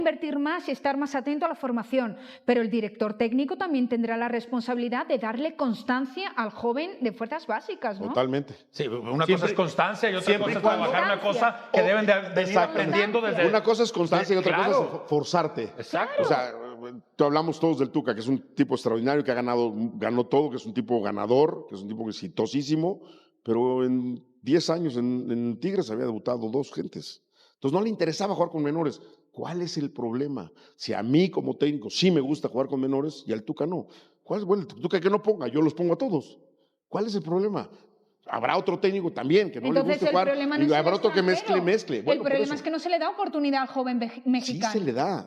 invertir más y estar más atento a la formación, pero el director técnico también tendrá la responsabilidad de darle constancia al joven de fuerzas básicas, ¿no? Totalmente. Sí, una cosa es constancia y otra cosa es trabajar una cosa que deben de venir aprendiendo desde... Una cosa es constancia y otra cosa es forzarte. Exacto. O sea, hablamos todos del Tuca, que es un tipo extraordinario, que ganó todo, que es un tipo ganador, que es un tipo exitosísimo, pero en 10 años en Tigres había debutado 2 gentes. Entonces no le interesaba jugar con menores. ¿Cuál es el problema? Si a mí como técnico sí me gusta jugar con menores y al Tuca no. ¿Cuál es bueno, el Tuca que no ponga? Yo los pongo a todos. ¿Cuál es el problema? Habrá otro técnico también que no le guste jugar y habrá otro que mezcle. Bueno, el problema es que no se le da oportunidad al joven mexicano.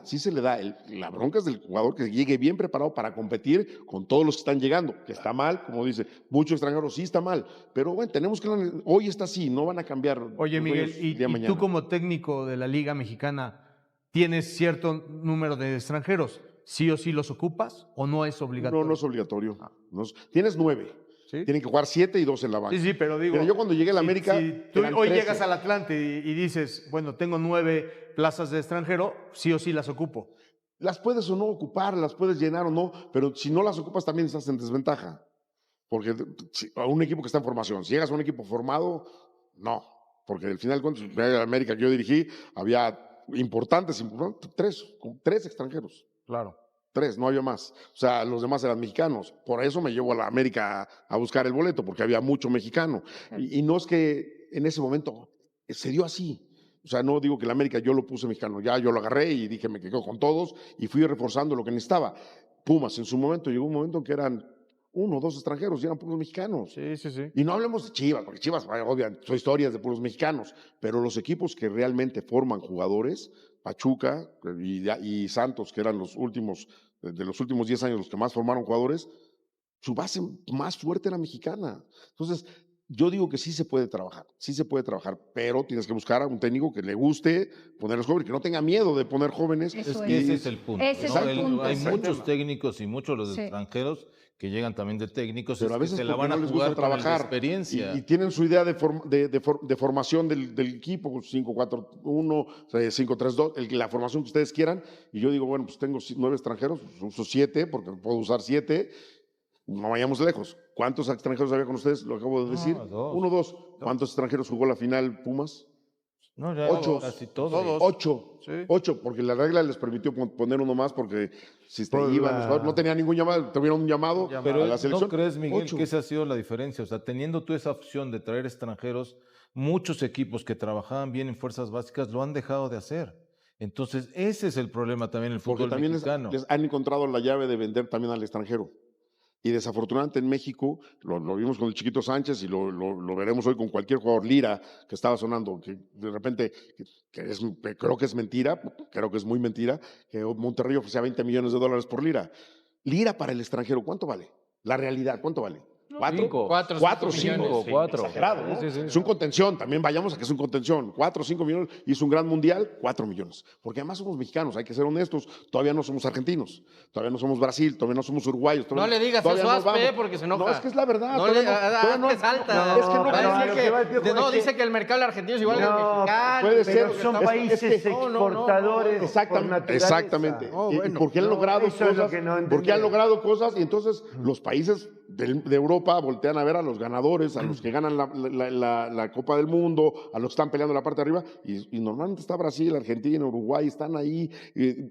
Sí se le da. La bronca es del jugador que llegue bien preparado para competir con todos los que están llegando, que está mal, como dice, muchos extranjeros sí está mal, pero bueno, tenemos que, hoy está así, no van a cambiar. Oye, Miguel, y tú como técnico de la Liga Mexicana, ¿tienes cierto número de extranjeros? ¿Sí o sí los ocupas o no es obligatorio? No es obligatorio. Tienes 9. ¿Sí? Tienen que jugar 7 y 2 en la banca. Sí, pero digo... Pero yo cuando llegué a la América... Si tú hoy llegas al Atlante y dices, bueno, tengo 9 plazas de extranjero, sí o sí las ocupo. Las puedes o no ocupar, las puedes llenar o no, pero si no las ocupas también estás en desventaja. Porque a un equipo que está en formación, si llegas a un equipo formado, no. Porque al final, en la América que yo dirigí, había importantes, 3 extranjeros. Claro. 3, no había más. O sea, los demás eran mexicanos. Por eso me llevo a la América a buscar el boleto, porque había mucho mexicano. Y no es que en ese momento se dio así. O sea, no digo que la América yo lo puse mexicano. Ya yo lo agarré y dije, me quedo con todos y fui reforzando lo que necesitaba. Pumas, en su momento, llegó un momento en que eran 1 o 2 extranjeros y eran puros mexicanos. Sí. Y no hablemos de Chivas, porque Chivas, obviamente, son historias de puros mexicanos. Pero los equipos que realmente forman jugadores, Pachuca y Santos, que eran los últimos, de los últimos 10 años, los que más formaron jugadores, su base más fuerte era mexicana. Entonces, yo digo que sí se puede trabajar, pero tienes que buscar a un técnico que le guste poner los jóvenes, que no tenga miedo de poner jóvenes. Es que ese es el punto. Hay muchos técnicos y muchos los extranjeros que llegan también de técnicos, pero a veces se la van a jugar trabajar, con experiencia. Y tienen su idea de formación del equipo, 5-4-1, 5-3-2, la formación que ustedes quieran. Y yo digo, bueno, pues tengo 9 extranjeros, uso 7, porque puedo usar 7. No vayamos lejos. ¿Cuántos extranjeros había con ustedes? Lo acabo de decir. 1, 2. ¿Cuántos extranjeros jugó la final Pumas? No, ya 8. Casi todos. 8. Sí. 8, porque la regla les permitió poner uno más, porque si iban, no tenía ningún llamado, tuvieron un llamado pero a la selección. ¿No crees, Miguel, 8. que esa ha sido la diferencia? O sea, teniendo tú esa opción de traer extranjeros, muchos equipos que trabajaban bien en fuerzas básicas lo han dejado de hacer. Entonces, ese es el problema también en el fútbol mexicano. Les han encontrado la llave de vender también al extranjero. Y desafortunadamente en México, lo vimos con el Chiquito Sánchez y lo veremos hoy con cualquier jugador, Lira, que estaba sonando, que de repente, creo que es mentira, creo que es muy mentira, que Monterrey ofrecía $20 millones por Lira. Lira para el extranjero, ¿cuánto vale? La realidad, ¿cuánto vale? 4, 5. Exagerado, ¿no? Sí. Es un contención, también vayamos a que es un contención. 4 o 5 millones, hizo un gran mundial, 4 millones. Porque además somos mexicanos, hay que ser honestos, todavía no somos argentinos, todavía no somos Brasil, todavía no somos uruguayos. No le digas eso a Aspe porque se enoja. No, es que es la verdad. No le salta. No, dice que el mercado argentino es igual que el mexicano. Puede ser. Son países exportadores. Exactamente. Porque han logrado cosas. Porque han logrado cosas y entonces los países de Europa voltean a ver a los ganadores, a los que ganan la Copa del Mundo, a los que están peleando en la parte de arriba, y normalmente está Brasil, Argentina, Uruguay, están ahí. Y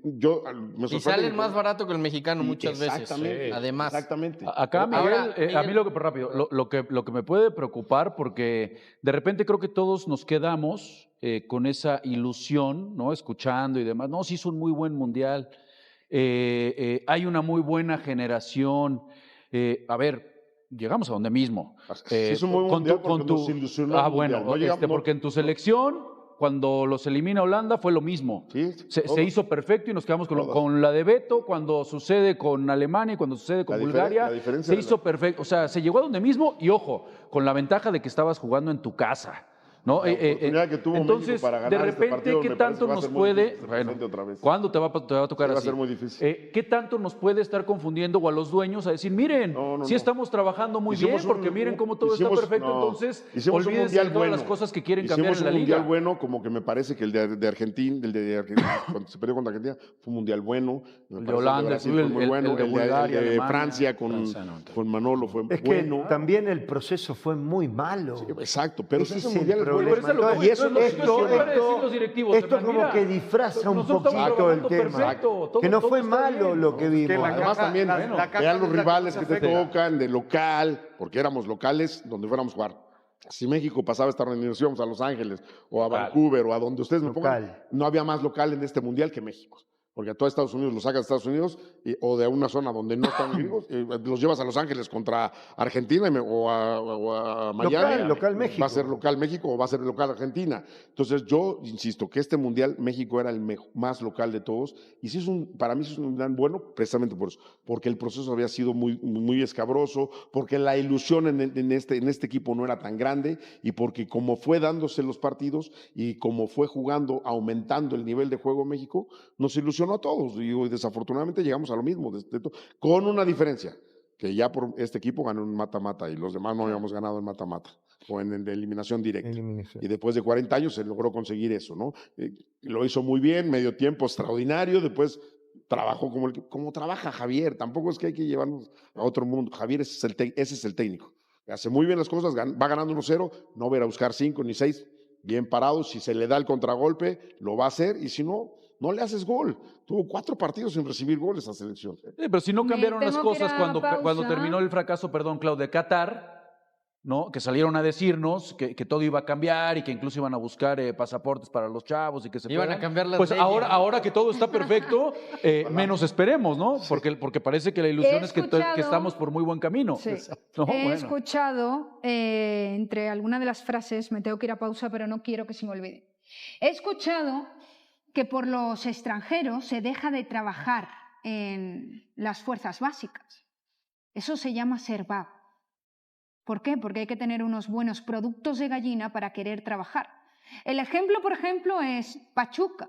salen más barato que el mexicano muchas veces. Además. Exactamente. Acá, Miguel, a mí lo que me puede preocupar, porque de repente creo que todos nos quedamos con esa ilusión, ¿no? Escuchando y demás. No, sí es un muy buen mundial. Hay una muy buena generación. A ver, llegamos a donde mismo. Es un buen mundial porque nos ilusionó. Bueno, porque en tu selección, cuando los elimina Holanda, fue lo mismo. Sí, se hizo perfecto y nos quedamos con la de Beto. Cuando sucede con Alemania y cuando sucede con Bulgaria, se hizo perfecto. O sea, se llegó a donde mismo y, ojo, con la ventaja de que estabas jugando en tu casa. ¿no? La oportunidad que tuvo entonces, México para ganar de repente, este partido, ¿qué me parece tanto que va a nos ser muy puede... difícil que se Bueno, presente otra vez. ¿cuándo te va a tocar Sí, va a así? ser muy difícil. ¿Qué tanto nos puede estar confundiendo o a los dueños a decir, miren, sí estamos trabajando muy bien, porque miren cómo todo está perfecto, entonces olvídense de todas las cosas que quieren cambiar en la liga. Hicimos un mundial bueno, como que me parece que el de Argentina, cuando se perdió contra Argentina, fue un mundial bueno. El de Holanda, fue muy bueno. El de Bulgaria, el de Alemania, Francia con Manolo fue Es bueno. que también el proceso fue muy malo. Sí, exacto, pero ese ese es el mundial es bueno. problema. Y eso Esto como que disfraza un poquito el tema. Que no fue malo lo que vimos. Además también, vean los rivales que te tocan de local, porque éramos locales donde fuéramos a jugar. Si México pasaba esta reunión, íbamos a Los Ángeles o a Vancouver o a donde ustedes me pongan, no había más local en este mundial que México. Porque a todo Estados Unidos lo sacas de Estados Unidos o de una zona donde no están gringos, los llevas a Los Ángeles contra Argentina o a Miami. Local México. Va a ser local México o va a ser local Argentina. Entonces yo insisto que este mundial México era el más local de todos y sí para mí es un gran bueno precisamente por eso, porque el proceso había sido muy escabroso, porque la ilusión en este equipo no era tan grande y porque como fue dándose los partidos y como fue jugando, aumentando el nivel de juego México, nos ilusionó a todos y desafortunadamente llegamos a lo mismo, con una diferencia, que ya por este equipo ganó en mata-mata y los demás no habíamos ganado en mata-mata o en eliminación directa. Y después de 40 años se logró conseguir eso, ¿no? Lo hizo muy bien, medio tiempo extraordinario, después trabajó como trabaja Javier, tampoco es que hay que llevarnos a otro mundo. Javier ese es el técnico, hace muy bien las cosas, va ganando 1-0, no va a ir a buscar 5 ni 6, bien parado, si se le da el contragolpe, lo va a hacer y si no, no le haces gol. Tuvo 4 partidos sin recibir goles a selección. Pero si no cambiaron las cosas cuando terminó el fracaso, perdón, Clau, de Qatar, ¿no? Que salieron a decirnos que todo iba a cambiar y que incluso iban a buscar pasaportes para los chavos y que se iban a cambiar las pues leyes. ahora que todo está perfecto, menos esperemos, ¿no? Porque parece que la ilusión es que estamos por muy buen camino. Sí. ¿No? He escuchado, entre algunas de las frases, me tengo que ir a pausa, pero no quiero que se me olvide. He escuchado que por los extranjeros se deja de trabajar en las fuerzas básicas. Eso se llama ser vago. ¿Por qué? Porque hay que tener unos buenos productos de gallina para querer trabajar. El ejemplo, por ejemplo, es Pachuca.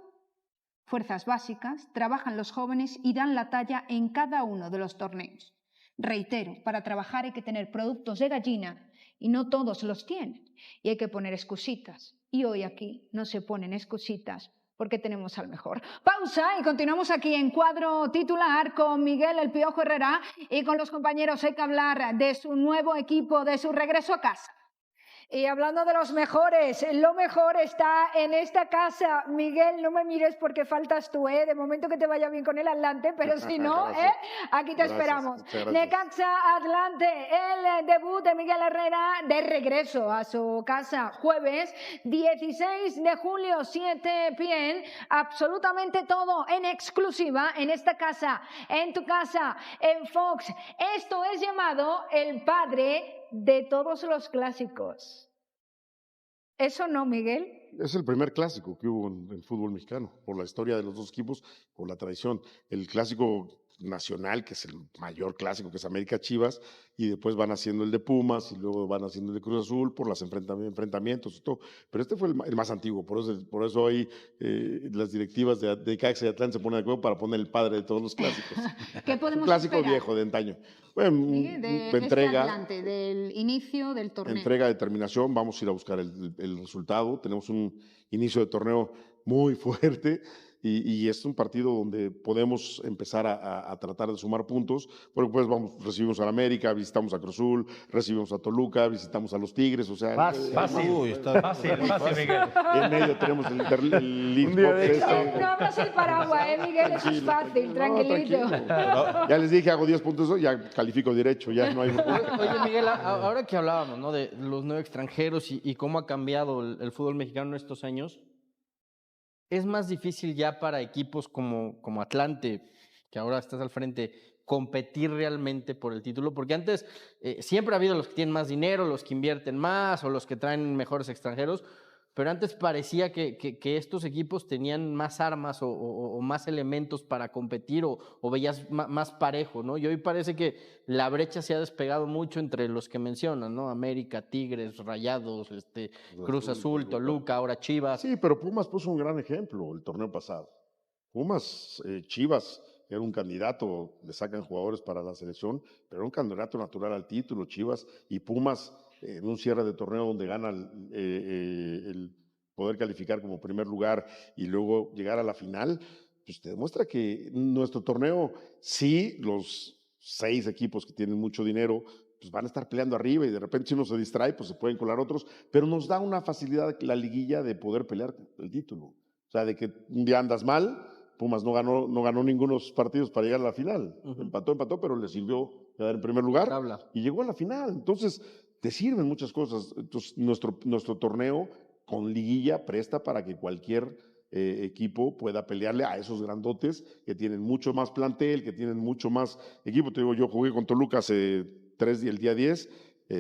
Fuerzas básicas, trabajan los jóvenes y dan la talla en cada uno de los torneos. Reitero, para trabajar hay que tener productos de gallina y no todos los tienen. Y hay que poner excusitas. Y hoy aquí no se ponen excusitas porque tenemos al mejor. Pausa y continuamos aquí en Cuadro Titular con Miguel El Piojo Herrera y con los compañeros. Hay que hablar de su nuevo equipo, de su regreso a casa. Y hablando de los mejores, lo mejor está en esta casa. Miguel, no me mires porque faltas tú, ¿eh? De momento que te vaya bien con el Atlante, pero si no, aquí te esperamos. Necaxa Atlante, el debut de Miguel Herrera de regreso a su casa jueves 16 de julio, 7 p.m. Absolutamente todo en exclusiva en esta casa, en tu casa, en Fox. Esto es llamado el padre de todos los clásicos. ¿Eso no, Miguel? Es el primer clásico que hubo en el fútbol mexicano, por la historia de los dos equipos, por la tradición. El clásico nacional, que es el mayor clásico, que es América Chivas, y después van haciendo el de Pumas, y luego van haciendo el de Cruz Azul, por los enfrentamientos y todo. Pero este fue el más antiguo, por eso hoy las directivas de Necaxa y Atlante se ponen de acuerdo para poner el padre de todos los clásicos. ¿Qué podemos clásico esperar? Viejo, de antaño. Bueno, de entrega, Atlante, del inicio del torneo. Entrega, determinación, vamos a ir a buscar el resultado. Tenemos un inicio de torneo muy fuerte y es un partido donde podemos empezar a tratar de sumar puntos, porque pues recibimos a América, visitamos a Cruz Azul, recibimos a Toluca, visitamos a los Tigres, o sea... Fácil, Miguel. En medio tenemos el No abras el paraguas, Miguel, eso es fácil, tranquilito. Ya les dije, hago 10 puntos, ya califico derecho, ya no hay... Oye, Miguel, ahora que hablábamos, ¿no?, de los nuevos extranjeros y cómo ha cambiado el fútbol mexicano en estos años, ¿es más difícil ya para equipos como Atlante, que ahora estás al frente, competir realmente por el título? Porque antes siempre ha habido los que tienen más dinero, los que invierten más o los que traen mejores extranjeros, pero antes parecía que estos equipos tenían más armas o más elementos para competir o veías más parejo, ¿no? Y hoy parece que la brecha se ha despegado mucho entre los que mencionan, ¿no? América, Tigres, Rayados, Cruz Azul, Toluca, ahora Chivas. Sí, pero Pumas puso un gran ejemplo el torneo pasado. Pumas, Chivas era un candidato, le sacan jugadores para la selección, pero era un candidato natural al título, Chivas y Pumas, en un cierre de torneo donde gana el poder calificar como primer lugar y luego llegar a la final, pues te demuestra que nuestro torneo, sí, los 6 equipos que tienen mucho dinero, pues van a estar peleando arriba y de repente si uno se distrae, pues se pueden colar otros, pero nos da una facilidad la liguilla de poder pelear el título. O sea, de que un día andas mal, Pumas no ganó ninguno de sus partidos para llegar a la final. Empató, pero le sirvió quedar en primer lugar y llegó a la final. Entonces, te sirven muchas cosas. Entonces, nuestro torneo con liguilla presta para que cualquier equipo pueda pelearle a esos grandotes que tienen mucho más plantel, que tienen mucho más equipo. Te digo, yo jugué con Toluca hace 3 días, el día 10,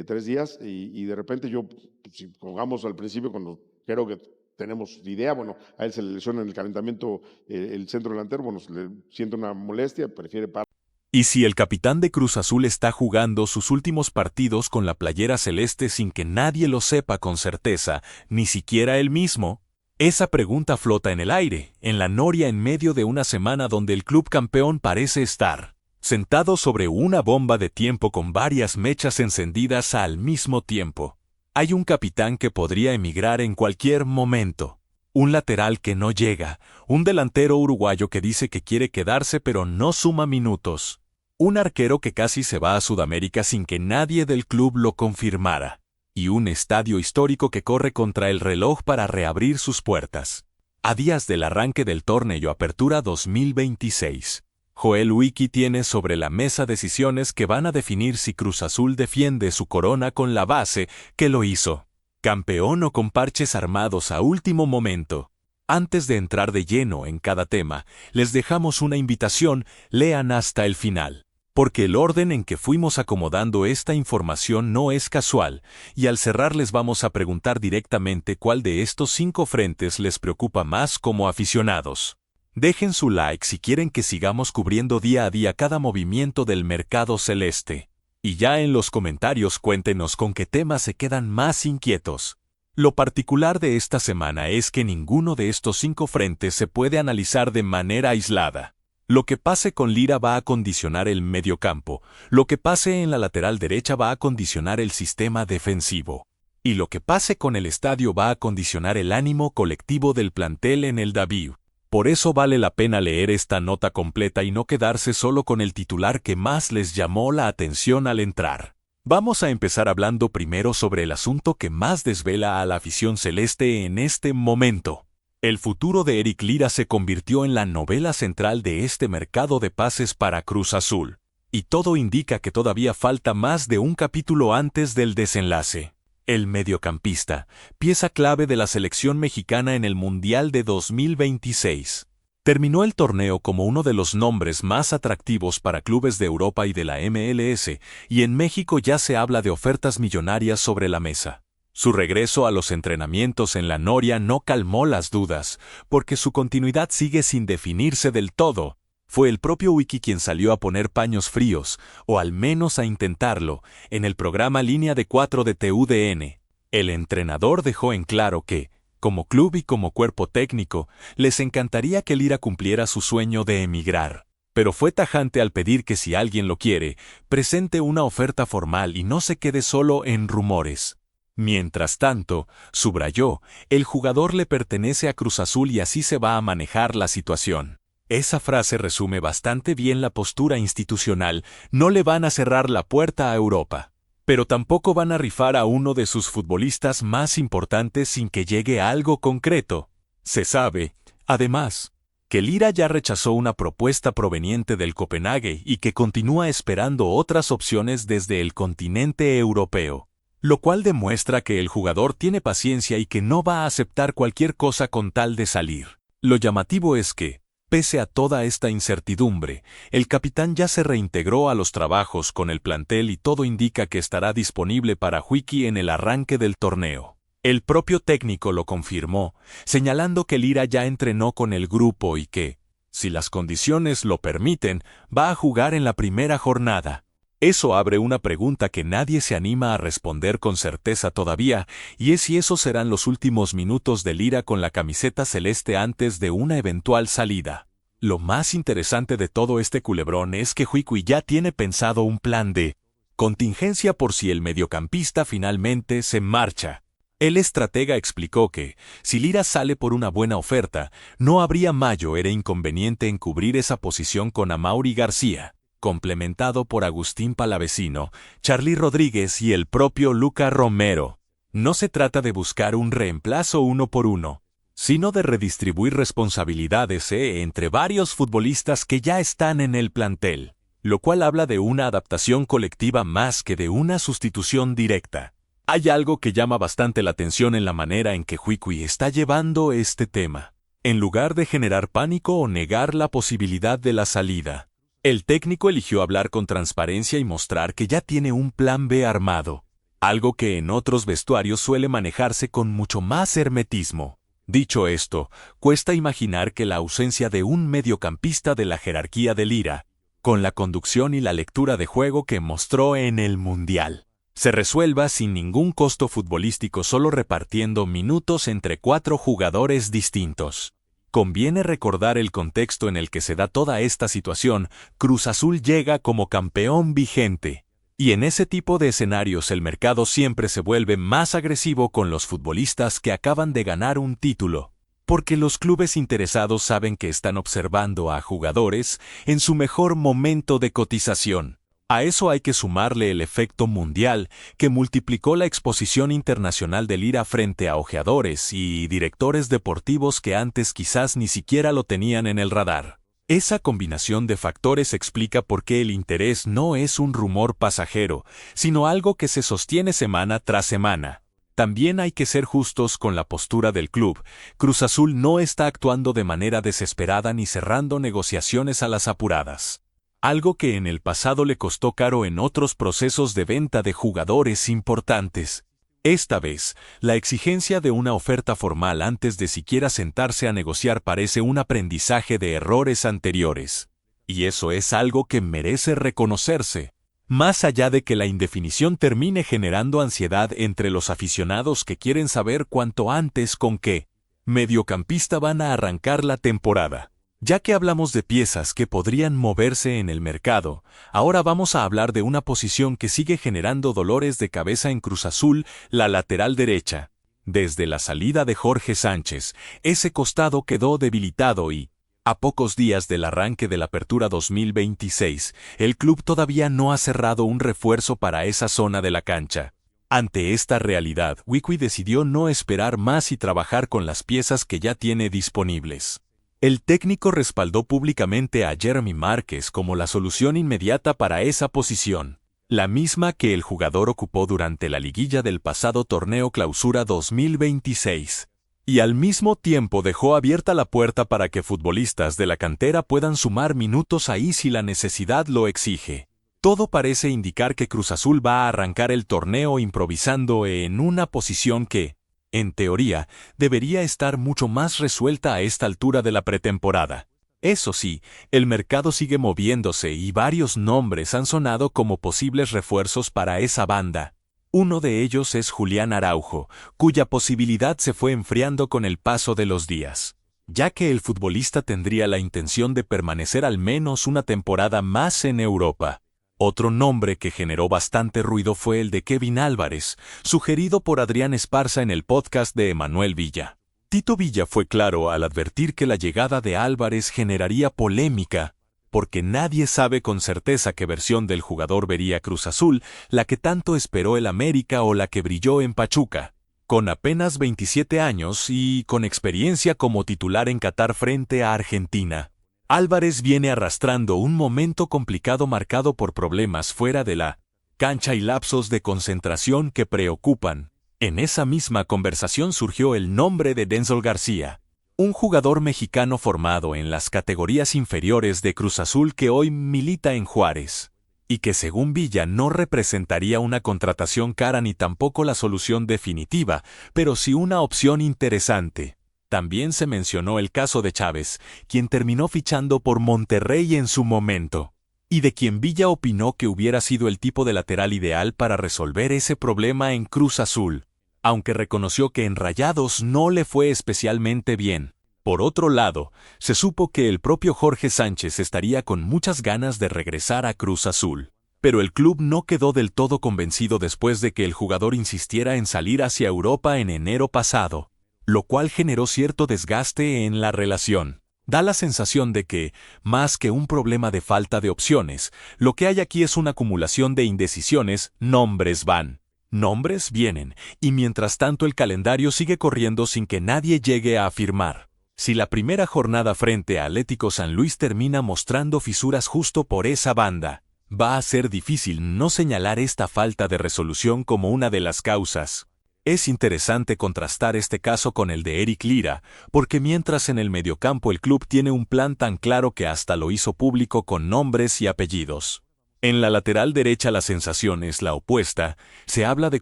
3 días, y de repente yo, si jugamos al principio, cuando creo que tenemos idea, bueno, a él se le lesiona en el calentamiento el centro delantero, bueno, le siente una molestia, prefiere parar. Y si el capitán de Cruz Azul está jugando sus últimos partidos con la playera celeste sin que nadie lo sepa con certeza, ni siquiera él mismo, esa pregunta flota en el aire, en la noria en medio de una semana donde el club campeón parece estar sentado sobre una bomba de tiempo con varias mechas encendidas al mismo tiempo. Hay un capitán que podría emigrar en cualquier momento, un lateral que no llega, un delantero uruguayo que dice que quiere quedarse pero no suma minutos, un arquero que casi se va a Sudamérica sin que nadie del club lo confirmara, y un estadio histórico que corre contra el reloj para reabrir sus puertas. A días del arranque del torneo Apertura 2026. Joel Wiki tiene sobre la mesa decisiones que van a definir si Cruz Azul defiende su corona con la base que lo hizo, campeón o con parches armados a último momento. Antes de entrar de lleno en cada tema, les dejamos una invitación, lean hasta el final, porque el orden en que fuimos acomodando esta información no es casual, y al cerrar les vamos a preguntar directamente cuál de estos 5 frentes les preocupa más como aficionados. Dejen su like si quieren que sigamos cubriendo día a día cada movimiento del mercado celeste. Y ya en los comentarios cuéntenos con qué temas se quedan más inquietos. Lo particular de esta semana es que ninguno de estos 5 frentes se puede analizar de manera aislada. Lo que pase con Lira va a condicionar el mediocampo, lo que pase en la lateral derecha va a condicionar el sistema defensivo. Y lo que pase con el estadio va a condicionar el ánimo colectivo del plantel en el Daviu. Por eso vale la pena leer esta nota completa y no quedarse solo con el titular que más les llamó la atención al entrar. Vamos a empezar hablando primero sobre el asunto que más desvela a la afición celeste en este momento. El futuro de Eric Lira se convirtió en la novela central de este mercado de pases para Cruz Azul. Y todo indica que todavía falta más de un capítulo antes del desenlace. El mediocampista, pieza clave de la selección mexicana en el Mundial de 2026. Terminó el torneo como uno de los nombres más atractivos para clubes de Europa y de la MLS, y en México ya se habla de ofertas millonarias sobre la mesa. Su regreso a los entrenamientos en la noria no calmó las dudas, porque su continuidad sigue sin definirse del todo. Fue el propio Wiki quien salió a poner paños fríos, o al menos a intentarlo, en el programa Línea de 4 de TUDN. El entrenador dejó en claro que, como club y como cuerpo técnico, les encantaría que Lira cumpliera su sueño de emigrar. Pero fue tajante al pedir que si alguien lo quiere, presente una oferta formal y no se quede solo en rumores. Mientras tanto, subrayó, el jugador le pertenece a Cruz Azul y así se va a manejar la situación. Esa frase resume bastante bien la postura institucional, no le van a cerrar la puerta a Europa. Pero tampoco van a rifar a uno de sus futbolistas más importantes sin que llegue a algo concreto. Se sabe, además, que Lira ya rechazó una propuesta proveniente del Copenhague y que continúa esperando otras opciones desde el continente europeo. Lo cual demuestra que el jugador tiene paciencia y que no va a aceptar cualquier cosa con tal de salir. Lo llamativo es que, pese a toda esta incertidumbre, el capitán ya se reintegró a los trabajos con el plantel y todo indica que estará disponible para Wiki en el arranque del torneo. El propio técnico lo confirmó, señalando que Lira ya entrenó con el grupo y que, si las condiciones lo permiten, va a jugar en la primera jornada. Eso abre una pregunta que nadie se anima a responder con certeza todavía, y es si esos serán los últimos minutos de Lira con la camiseta celeste antes de una eventual salida. Lo más interesante de todo este culebrón es que Hickey ya tiene pensado un plan de contingencia por si el mediocampista finalmente se marcha. El estratega explicó que, si Lira sale por una buena oferta, no habría mayor inconveniente en cubrir esa posición con Amaury García, complementado por Agustín Palavecino, Charly Rodríguez y el propio Luca Romero. No se trata de buscar un reemplazo uno por uno, sino de redistribuir responsabilidades entre varios futbolistas que ya están en el plantel, lo cual habla de una adaptación colectiva más que de una sustitución directa. Hay algo que llama bastante la atención en la manera en que Hickey está llevando este tema. En lugar de generar pánico o negar la posibilidad de la salida, el técnico eligió hablar con transparencia y mostrar que ya tiene un plan B armado, algo que en otros vestuarios suele manejarse con mucho más hermetismo. Dicho esto, cuesta imaginar que la ausencia de un mediocampista de la jerarquía de Lira, con la conducción y la lectura de juego que mostró en el Mundial, se resuelva sin ningún costo futbolístico solo repartiendo minutos entre 4 jugadores distintos. Conviene recordar el contexto en el que se da toda esta situación. Cruz Azul llega como campeón vigente, y en ese tipo de escenarios el mercado siempre se vuelve más agresivo con los futbolistas que acaban de ganar un título, porque los clubes interesados saben que están observando a jugadores en su mejor momento de cotización. A eso hay que sumarle el efecto mundial, que multiplicó la exposición internacional de Lira frente a ojeadores y directores deportivos que antes quizás ni siquiera lo tenían en el radar. Esa combinación de factores explica por qué el interés no es un rumor pasajero, sino algo que se sostiene semana tras semana. También hay que ser justos con la postura del club. Cruz Azul no está actuando de manera desesperada ni cerrando negociaciones a las apuradas, algo que en el pasado le costó caro en otros procesos de venta de jugadores importantes. Esta vez, la exigencia de una oferta formal antes de siquiera sentarse a negociar parece un aprendizaje de errores anteriores. Y eso es algo que merece reconocerse, más allá de que la indefinición termine generando ansiedad entre los aficionados que quieren saber cuanto antes con qué mediocampista van a arrancar la temporada. Ya que hablamos de piezas que podrían moverse en el mercado, ahora vamos a hablar de una posición que sigue generando dolores de cabeza en Cruz Azul, la lateral derecha. Desde la salida de Jorge Sánchez, ese costado quedó debilitado y, a pocos días del arranque de la Apertura 2026, el club todavía no ha cerrado un refuerzo para esa zona de la cancha. Ante esta realidad, Hickey decidió no esperar más y trabajar con las piezas que ya tiene disponibles. El técnico respaldó públicamente a Jeremy Márquez como la solución inmediata para esa posición, la misma que el jugador ocupó durante la liguilla del pasado torneo Clausura 2026, y al mismo tiempo dejó abierta la puerta para que futbolistas de la cantera puedan sumar minutos ahí si la necesidad lo exige. Todo parece indicar que Cruz Azul va a arrancar el torneo improvisando en una posición que, en teoría, debería estar mucho más resuelta a esta altura de la pretemporada. Eso sí, el mercado sigue moviéndose y varios nombres han sonado como posibles refuerzos para esa banda. Uno de ellos es Julián Araujo, cuya posibilidad se fue enfriando con el paso de los días, ya que el futbolista tendría la intención de permanecer al menos una temporada más en Europa. Otro nombre que generó bastante ruido fue el de Kevin Álvarez, sugerido por Adrián Esparza en el podcast de Emanuel Villa. Tito Villa fue claro al advertir que la llegada de Álvarez generaría polémica, porque nadie sabe con certeza qué versión del jugador vería Cruz Azul, la que tanto esperó el América o la que brilló en Pachuca. Con apenas 27 años y con experiencia como titular en Qatar frente a Argentina, Álvarez viene arrastrando un momento complicado marcado por problemas fuera de la cancha y lapsos de concentración que preocupan. En esa misma conversación surgió el nombre de Denzel García, un jugador mexicano formado en las categorías inferiores de Cruz Azul que hoy milita en Juárez. y que según Villa no representaría una contratación cara ni tampoco la solución definitiva, pero sí una opción interesante. También se mencionó el caso de Chávez, quien terminó fichando por Monterrey en su momento, y de quien Villa opinó que hubiera sido el tipo de lateral ideal para resolver ese problema en Cruz Azul, aunque reconoció que en Rayados no le fue especialmente bien. Por otro lado, se supo que el propio Jorge Sánchez estaría con muchas ganas de regresar a Cruz Azul, pero el club no quedó del todo convencido después de que el jugador insistiera en salir hacia Europa en enero pasado, lo cual generó cierto desgaste en la relación. Da la sensación de que, más que un problema de falta de opciones, lo que hay aquí es una acumulación de indecisiones. Nombres van, nombres vienen, y mientras tanto el calendario sigue corriendo sin que nadie llegue a firmar. Si la primera jornada frente a Atlético San Luis termina mostrando fisuras justo por esa banda, va a ser difícil no señalar esta falta de resolución como una de las causas. Es interesante contrastar este caso con el de Eric Lira, porque mientras en el mediocampo el club tiene un plan tan claro que hasta lo hizo público con nombres y apellidos. En la lateral derecha la sensación es la opuesta, se habla de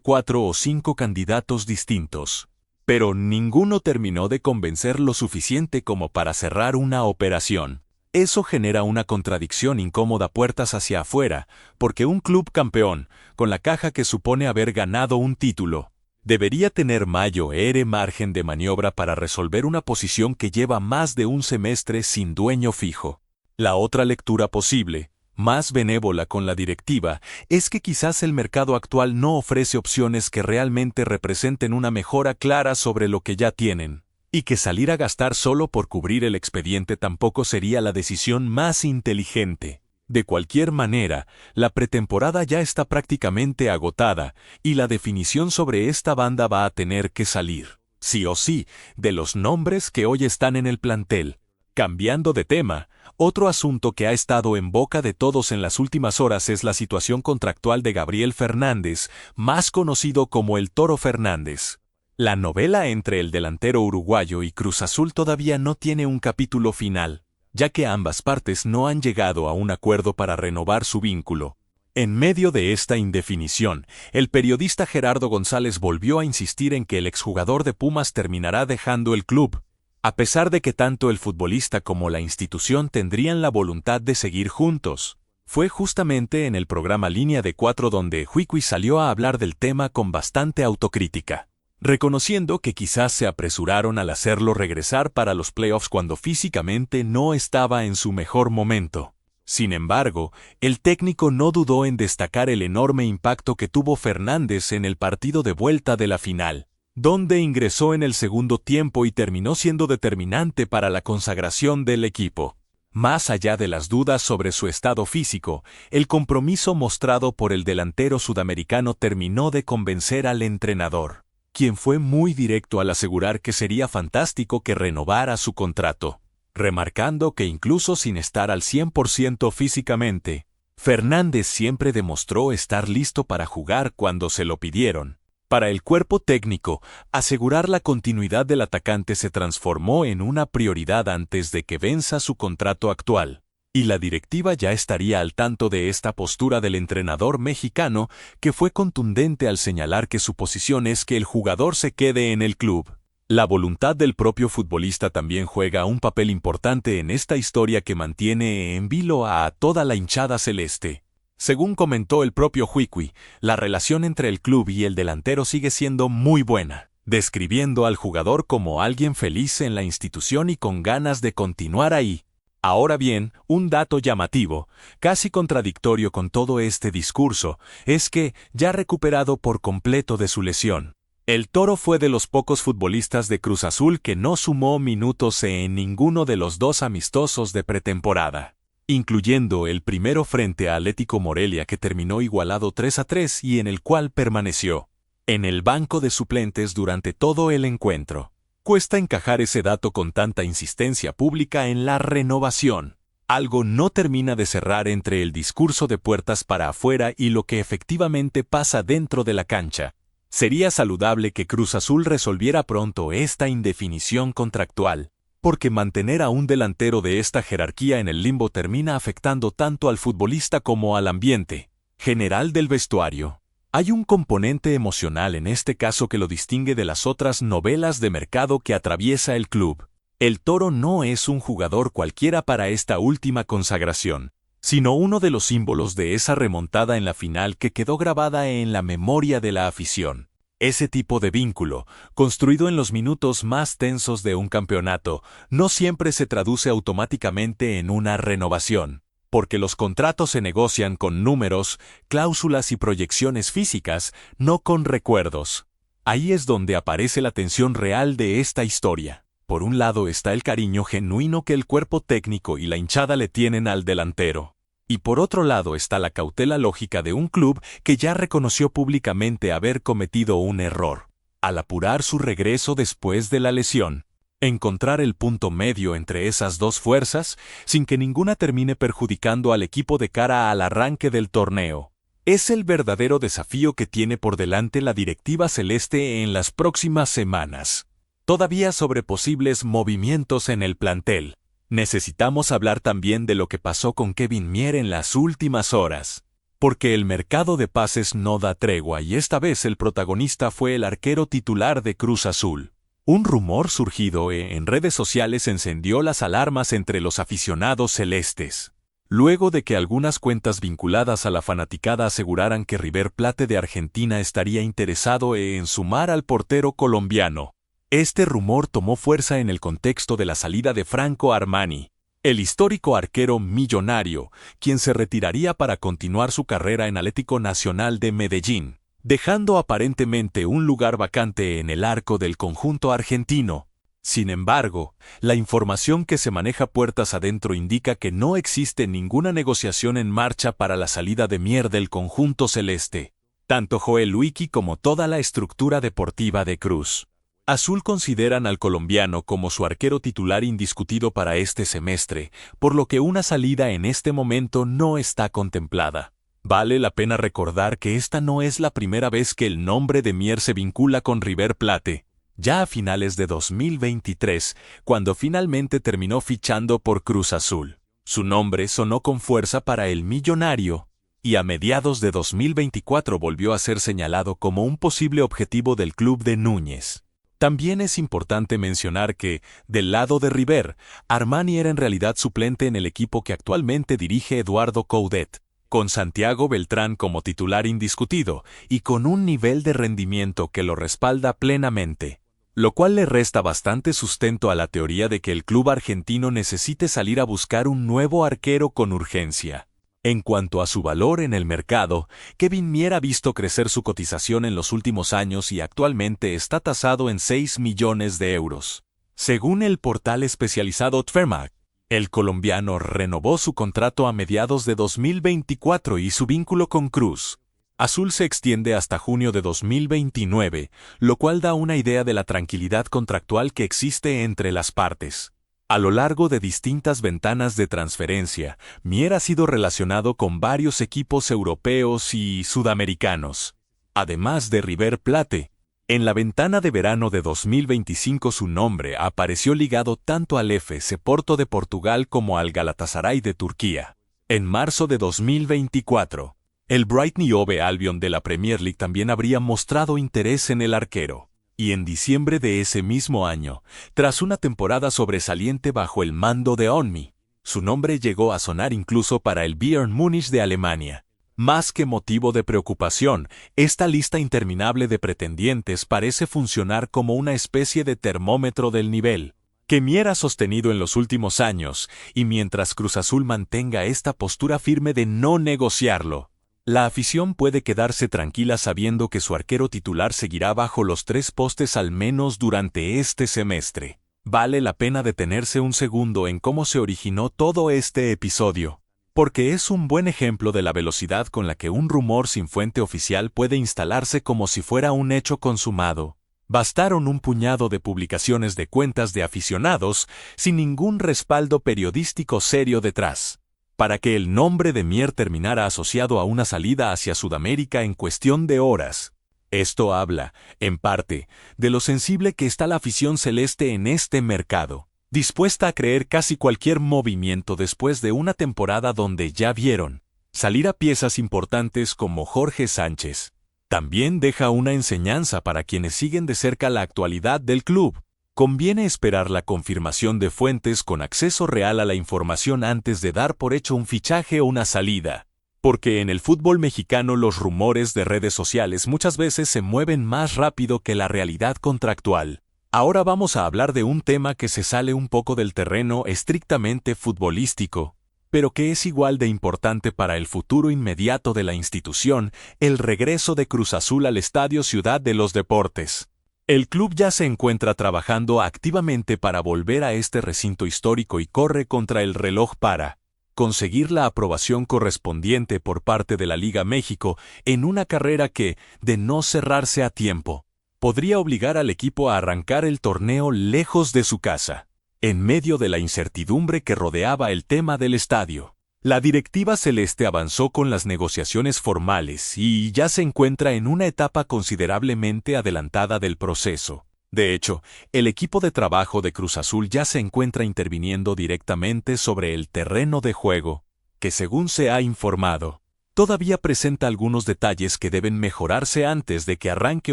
4 o 5 candidatos distintos, pero ninguno terminó de convencer lo suficiente como para cerrar una operación. Eso genera una contradicción incómoda puertas hacia afuera, porque un club campeón, con la caja que supone haber ganado un título, debería tener mayor margen de maniobra para resolver una posición que lleva más de un semestre sin dueño fijo. La otra lectura posible, más benévola con la directiva, es que quizás el mercado actual no ofrece opciones que realmente representen una mejora clara sobre lo que ya tienen, y que salir a gastar solo por cubrir el expediente tampoco sería la decisión más inteligente. De cualquier manera, la pretemporada ya está prácticamente agotada, y la definición sobre esta banda va a tener que salir, sí o sí, de los nombres que hoy están en el plantel. Cambiando de tema, otro asunto que ha estado en boca de todos en las últimas horas es la situación contractual de Gabriel Fernández, más conocido como el Toro Fernández. La novela entre el delantero uruguayo y Cruz Azul todavía no tiene un capítulo final, ya que ambas partes no han llegado a un acuerdo para renovar su vínculo. En medio de esta indefinición, el periodista Gerardo González volvió a insistir en que el exjugador de Pumas terminará dejando el club, a pesar de que tanto el futbolista como la institución tendrían la voluntad de seguir juntos. Fue justamente en el programa Línea de 4 donde Huicui salió a hablar del tema con bastante autocrítica, reconociendo que quizás se apresuraron al hacerlo regresar para los playoffs cuando físicamente no estaba en su mejor momento. Sin embargo, el técnico no dudó en destacar el enorme impacto que tuvo Fernández en el partido de vuelta de la final, donde ingresó en el segundo tiempo y terminó siendo determinante para la consagración del equipo. Más allá de las dudas sobre su estado físico, el compromiso mostrado por el delantero sudamericano terminó de convencer al entrenador, quien fue muy directo al asegurar que sería fantástico que renovara su contrato, remarcando que incluso sin estar al 100% físicamente, Fernández siempre demostró estar listo para jugar cuando se lo pidieron. Para el cuerpo técnico, asegurar la continuidad del atacante se transformó en una prioridad antes de que venza su contrato actual, y la directiva ya estaría al tanto de esta postura del entrenador mexicano, que fue contundente al señalar que su posición es que el jugador se quede en el club. La voluntad del propio futbolista también juega un papel importante en esta historia que mantiene en vilo a toda la hinchada celeste. Según comentó el propio Huicui, la relación entre el club y el delantero sigue siendo muy buena, describiendo al jugador como alguien feliz en la institución y con ganas de continuar ahí. Ahora bien, un dato llamativo, casi contradictorio con todo este discurso, es que, ya recuperado por completo de su lesión, el Toro fue de los pocos futbolistas de Cruz Azul que no sumó minutos en ninguno de los 2 amistosos de pretemporada, incluyendo el primero frente a Atlético Morelia que terminó igualado 3-3 y en el cual permaneció en el banco de suplentes durante todo el encuentro. Cuesta encajar ese dato con tanta insistencia pública en la renovación. Algo no termina de cerrar entre el discurso de puertas para afuera y lo que efectivamente pasa dentro de la cancha. Sería saludable que Cruz Azul resolviera pronto esta indefinición contractual, porque mantener a un delantero de esta jerarquía en el limbo termina afectando tanto al futbolista como al ambiente general del vestuario. Hay un componente emocional en este caso que lo distingue de las otras novelas de mercado que atraviesa el club. El Toro no es un jugador cualquiera para esta última consagración, sino uno de los símbolos de esa remontada en la final que quedó grabada en la memoria de la afición. Ese tipo de vínculo, construido en los minutos más tensos de un campeonato, no siempre se traduce automáticamente en una renovación, porque los contratos se negocian con números, cláusulas y proyecciones físicas, no con recuerdos. Ahí es donde aparece la tensión real de esta historia. Por un lado está el cariño genuino que el cuerpo técnico y la hinchada le tienen al delantero. Y por otro lado está la cautela lógica de un club que ya reconoció públicamente haber cometido un error, al apurar su regreso después de la lesión. Encontrar el punto medio entre esas dos fuerzas, sin que ninguna termine perjudicando al equipo de cara al arranque del torneo, es el verdadero desafío que tiene por delante la directiva celeste en las próximas semanas. Todavía sobre posibles movimientos en el plantel, necesitamos hablar también de lo que pasó con Kevin Mier en las últimas horas, porque el mercado de pases no da tregua y esta vez el protagonista fue el arquero titular de Cruz Azul. Un rumor surgido en redes sociales encendió las alarmas entre los aficionados celestes, luego de que algunas cuentas vinculadas a la fanaticada aseguraran que River Plate de Argentina estaría interesado en sumar al portero colombiano. Este rumor tomó fuerza en el contexto de la salida de Franco Armani, el histórico arquero millonario, quien se retiraría para continuar su carrera en Atlético Nacional de Medellín, dejando aparentemente un lugar vacante en el arco del conjunto argentino. Sin embargo, la información que se maneja puertas adentro indica que no existe ninguna negociación en marcha para la salida de Mier del conjunto celeste. Tanto Joel Wiki como toda la estructura deportiva de Cruz Azul consideran al colombiano como su arquero titular indiscutido para este semestre, por lo que una salida en este momento no está contemplada. Vale la pena recordar que esta no es la primera vez que el nombre de Mier se vincula con River Plate. Ya a finales de 2023, cuando finalmente terminó fichando por Cruz Azul, su nombre sonó con fuerza para el millonario, y a mediados de 2024 volvió a ser señalado como un posible objetivo del club de Núñez. También es importante mencionar que, del lado de River, Armani era en realidad suplente en el equipo que actualmente dirige Eduardo Coudet, con Santiago Beltrán como titular indiscutido y con un nivel de rendimiento que lo respalda plenamente, lo cual le resta bastante sustento a la teoría de que el club argentino necesite salir a buscar un nuevo arquero con urgencia. En cuanto a su valor en el mercado, Kevin Mier ha visto crecer su cotización en los últimos años y actualmente está tasado en 6 millones de euros. Según el portal especializado Transfermarkt, el colombiano renovó su contrato a mediados de 2024 y su vínculo con Cruz Azul se extiende hasta junio de 2029, lo cual da una idea de la tranquilidad contractual que existe entre las partes. A lo largo de distintas ventanas de transferencia, Mier ha sido relacionado con varios equipos europeos y sudamericanos, además de River Plate. En la ventana de verano de 2025 su nombre apareció ligado tanto al FC Porto de Portugal como al Galatasaray de Turquía. En marzo de 2024, el Brighton y Hove Albion de la Premier League también habría mostrado interés en el arquero. Y en diciembre de ese mismo año, tras una temporada sobresaliente bajo el mando de Onmi, su nombre llegó a sonar incluso para el Bayern Múnich de Alemania. Más que motivo de preocupación, esta lista interminable de pretendientes parece funcionar como una especie de termómetro del nivel que Mier ha sostenido en los últimos años, y mientras Cruz Azul mantenga esta postura firme de no negociarlo, la afición puede quedarse tranquila sabiendo que su arquero titular seguirá bajo los 3 postes al menos durante este semestre. Vale la pena detenerse un segundo en cómo se originó todo este episodio, porque es un buen ejemplo de la velocidad con la que un rumor sin fuente oficial puede instalarse como si fuera un hecho consumado. Bastaron un puñado de publicaciones de cuentas de aficionados sin ningún respaldo periodístico serio detrás, para que el nombre de Mier terminara asociado a una salida hacia Sudamérica en cuestión de horas. Esto habla, en parte, de lo sensible que está la afición celeste en este mercado, dispuesta a creer casi cualquier movimiento después de una temporada donde ya vieron salir a piezas importantes como Jorge Sánchez. También deja una enseñanza para quienes siguen de cerca la actualidad del club. Conviene esperar la confirmación de fuentes con acceso real a la información antes de dar por hecho un fichaje o una salida, porque en el fútbol mexicano los rumores de redes sociales muchas veces se mueven más rápido que la realidad contractual. Ahora vamos a hablar de un tema que se sale un poco del terreno estrictamente futbolístico, pero que es igual de importante para el futuro inmediato de la institución, el regreso de Cruz Azul al Estadio Ciudad de los Deportes. El club ya se encuentra trabajando activamente para volver a este recinto histórico y corre contra el reloj para conseguir la aprobación correspondiente por parte de la Liga México en una carrera que, de no cerrarse a tiempo, podría obligar al equipo a arrancar el torneo lejos de su casa. En medio de la incertidumbre que rodeaba el tema del estadio, la directiva celeste avanzó con las negociaciones formales y ya se encuentra en una etapa considerablemente adelantada del proceso. De hecho, el equipo de trabajo de Cruz Azul ya se encuentra interviniendo directamente sobre el terreno de juego, que según se ha informado, todavía presenta algunos detalles que deben mejorarse antes de que arranque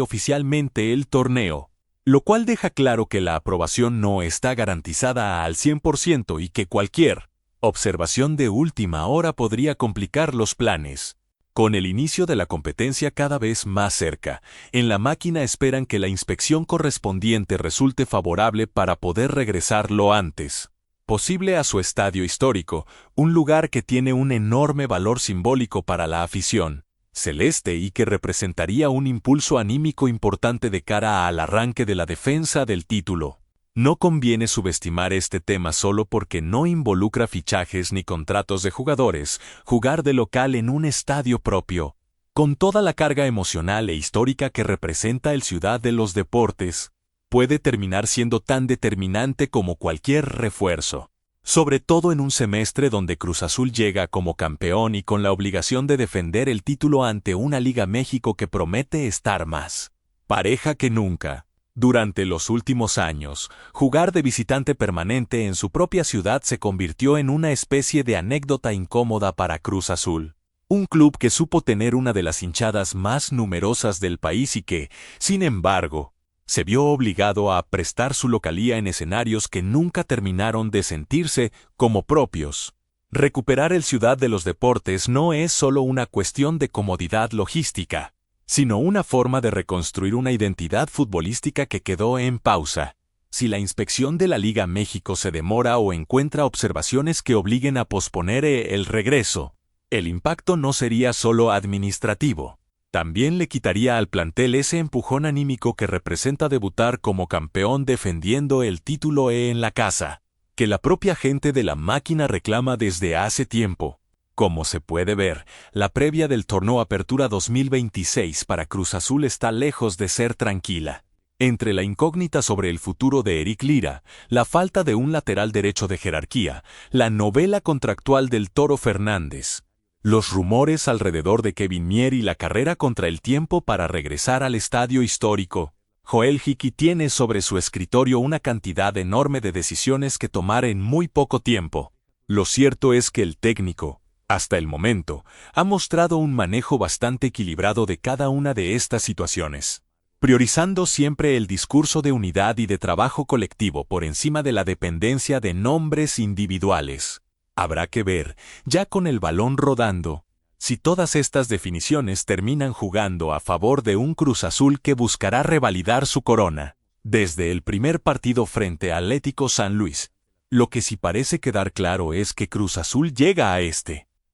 oficialmente el torneo, lo cual deja claro que la aprobación no está garantizada al 100% y que cualquier observación de última hora podría complicar los planes. Con el inicio de la competencia cada vez más cerca, en la máquina esperan que la inspección correspondiente resulte favorable para poder regresar lo antes posible a su estadio histórico, un lugar que tiene un enorme valor simbólico para la afición celeste y que representaría un impulso anímico importante de cara al arranque de la defensa del título. No conviene subestimar este tema solo porque no involucra fichajes ni contratos de jugadores. Jugar de local en un estadio propio, con toda la carga emocional e histórica que representa el Ciudad de los Deportes, puede terminar siendo tan determinante como cualquier refuerzo. Sobre todo en un semestre donde Cruz Azul llega como campeón y con la obligación de defender el título ante una Liga México que promete estar más pareja que nunca. Durante los últimos años, jugar de visitante permanente en su propia ciudad se convirtió en una especie de anécdota incómoda para Cruz Azul. Un club que supo tener una de las hinchadas más numerosas del país y que, sin embargo, se vio obligado a prestar su localía en escenarios que nunca terminaron de sentirse como propios. Recuperar el Ciudad de los Deportes no es solo una cuestión de comodidad logística, sino una forma de reconstruir una identidad futbolística que quedó en pausa. Si la inspección de la Liga México se demora o encuentra observaciones que obliguen a posponer el regreso, el impacto no sería solo administrativo. También le quitaría al plantel ese empujón anímico que representa debutar como campeón defendiendo el título en la casa, que la propia gente de la máquina reclama desde hace tiempo. Como se puede ver, la previa del torneo Apertura 2026 para Cruz Azul está lejos de ser tranquila. Entre la incógnita sobre el futuro de Eric Lira, la falta de un lateral derecho de jerarquía, la novela contractual del Toro Fernández, los rumores alrededor de Kevin Mier y la carrera contra el tiempo para regresar al estadio histórico, Joel Hickey tiene sobre su escritorio una cantidad enorme de decisiones que tomar en muy poco tiempo. Lo cierto es que el técnico, hasta el momento, ha mostrado un manejo bastante equilibrado de cada una de estas situaciones, priorizando siempre el discurso de unidad y de trabajo colectivo por encima de la dependencia de nombres individuales. Habrá que ver, ya con el balón rodando, si todas estas definiciones terminan jugando a favor de un Cruz Azul que buscará revalidar su corona. Desde el primer partido frente a Atlético San Luis, lo que sí parece quedar claro es que Cruz Azul llega a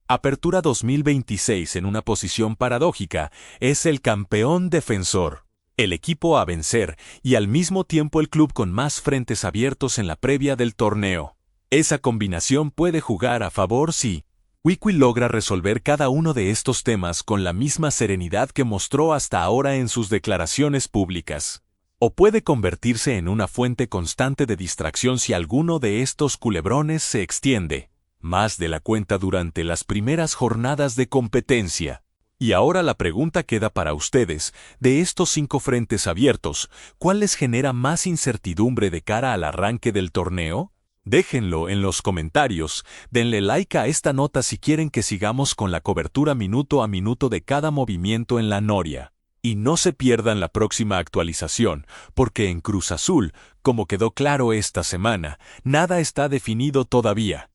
Apertura 2026 en una posición paradójica, es el campeón defensor, el equipo a vencer y al mismo tiempo el club con más frentes abiertos en la previa del torneo. Esa combinación puede jugar a favor si Hickey logra resolver cada uno de estos temas con la misma serenidad que mostró hasta ahora en sus declaraciones públicas. O puede convertirse en una fuente constante de distracción si alguno de estos culebrones se extiende más de la cuenta durante las primeras jornadas de competencia. Y ahora la pregunta queda para ustedes, de estos 5 frentes abiertos, ¿cuál les genera más incertidumbre de cara al arranque del torneo? Déjenlo en los comentarios, denle like a esta nota si quieren que sigamos con la cobertura minuto a minuto de cada movimiento en la Noria. Y no se pierdan la próxima actualización, porque en Cruz Azul, como quedó claro esta semana, nada está definido todavía.